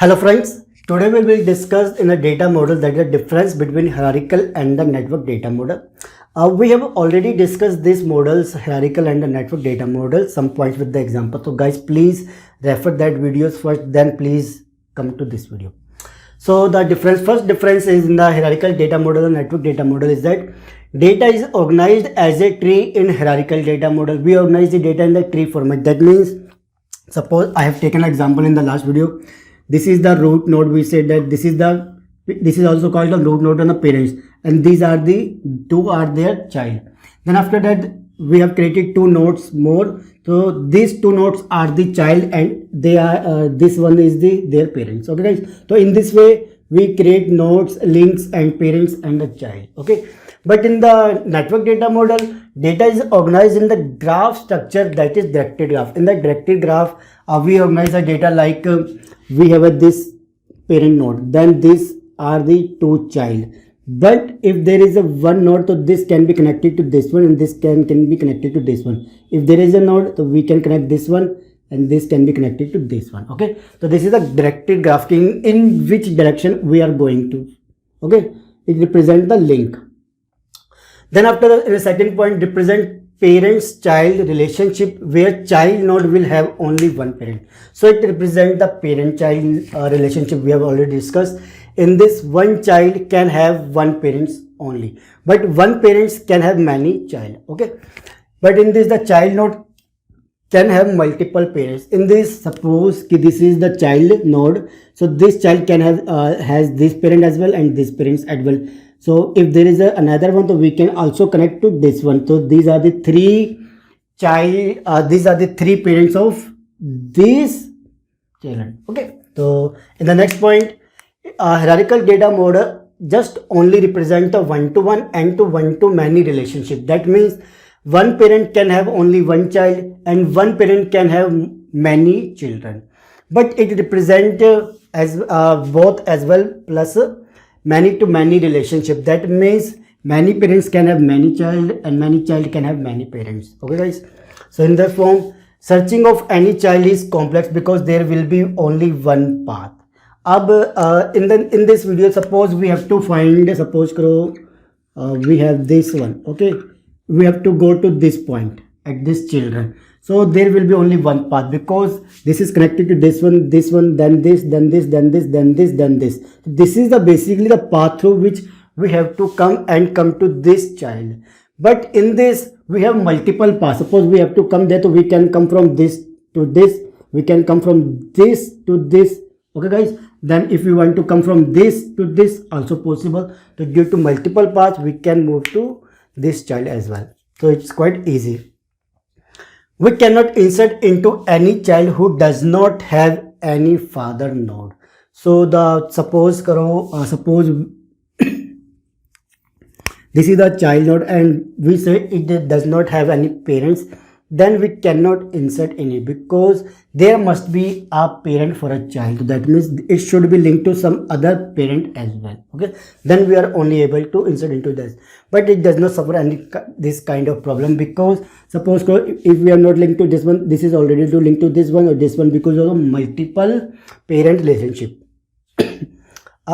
Hello friends, today we will discuss in a data model that the difference between hierarchical and the network data model. We have already discussed these models, hierarchical and the network data model, some points with the example. So guys, please refer that videos first, then please come to this video. So the first difference is in the hierarchical data model and network data model is that data is organized as a tree in hierarchical data model. We organize the data in the tree format. That means, suppose I have taken an example in the last video. This is the root node. We said that this is also called the root node and the parents, and these are the two are their child. Then after that we have created two nodes more. So these two nodes are the child and they are this one is their parents. Okay guys, so in this way we create nodes, links and parents and the child. Okay, but in the network data model, data is organized in the graph structure, that is directed graph. In the directed graph we organize the data like we have this parent node, then these are the two child. But if there is a one node, so this can be connected to this one and this can be connected to this one. If there is a node, so we can connect this one and this can be connected to this one. Okay, so this is a directed graph in which direction we are going to. Okay, it represents the link. Then after the second point, represent parents child relationship, where child node will have only one parent. So it represents the parent child relationship we have already discussed. In this, one child can have one parents only, but one parents can have many child. Okay, but in this the child node can have multiple parents. In this, suppose this is the child node, so this child can have has this parent as well and this parents as well. So if there is another one, so we can also connect to this one. So these are the three child, these are the three parents of these children. Okay, so in the next point, hierarchical data model just only represent the one-to-one and to one-to-many relationship. That means one parent can have only one child and one parent can have many children. But it represent as both as well plus many to many relationship. That means many parents can have many child and many child can have many parents. Okay guys, so in that form, searching of any child is complex because there will be only one path. In this video, suppose we have to find, we have this one. Okay, we have to go to this point at this children. So there will be only one path because this is connected to this one, then this, then this, then this, then this, then this. This is the basically the path through which we have to come to this child. But in this we have multiple paths. Suppose we have to come there, so we can come from this to this, we can come from this to this. Okay guys, then if we want to come from this to this, also possible. So due to multiple paths, we can move to this child as well. So it's quite easy. We cannot insert into any child who does not have any father node. So the suppose this is the child node and we say it does not have any parents, then we cannot insert any because there must be a parent for a child. That means it should be linked to some other parent as well. Okay, then we are only able to insert into this, but it does not suffer any this kind of problem because suppose if we are not linked to this one, this is already to link to this one or this one because of a multiple parent relationship.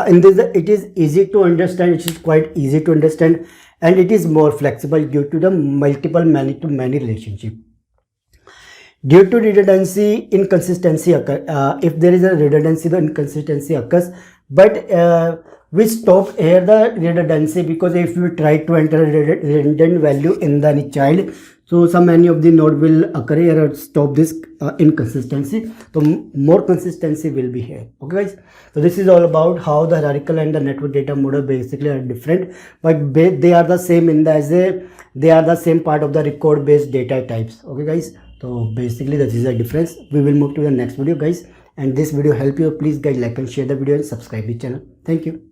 In this, it is easy to understand. It is quite easy to understand and it is more flexible due to the multiple many to many relationship. Due to redundancy, inconsistency occurs. If there is a redundancy, the inconsistency occurs. But we stop here the redundancy because if you try to enter a redundant value in the child, so many of the node will occur here or stop this inconsistency. So more consistency will be here. Okay guys, so this is all about how the hierarchical and the network data model basically are different, but they are the same in the they are the same part of the record based data types. Okay guys, so basically that is the difference. We will move to the next video guys, and this video help you. Please guys like and share the video and subscribe the channel. Thank you.